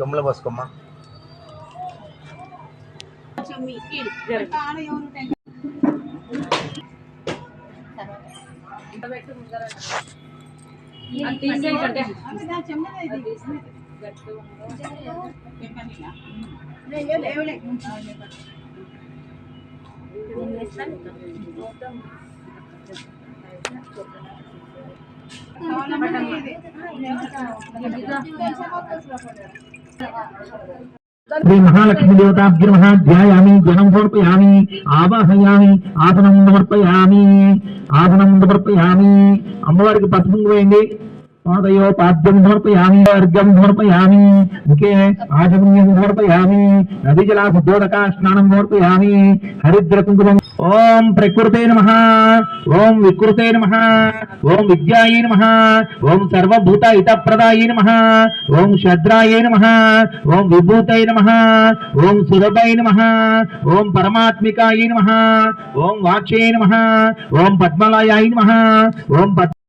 చెమ్ముల పోసుకోమ్మా. श्री महालक्ष्मी देवताभ्यो नमः। ध्यायामि, जलं समर्पयामि, आवाहयामि, आसनं समर्पयामि, आसनं समर्पयामि। अम्मवारिकी पసుపు వేయండి। पादयो पाद्यं समर्पयामि, अर्घ्यं समर्पयामि, मुखे आचमनीयं समर्पयामि, नदीजलाशुद्धोदका स्नानं समर्पयामि, हरिद्रकुङ्कुमम्। ओम प्रकृते नमः, ओम विकृते नमः, ओम विद्यायै नमः, ओम सर्वभूत हितप्रदायै नमः, ओम शद्रायै नमः, ओम विभूतये नमः, ओम सुरभये नमः, ओम परमात्मिकायै नमः, ओम वाच्यै नमः, ओम पद्मलायाय नमः, ओम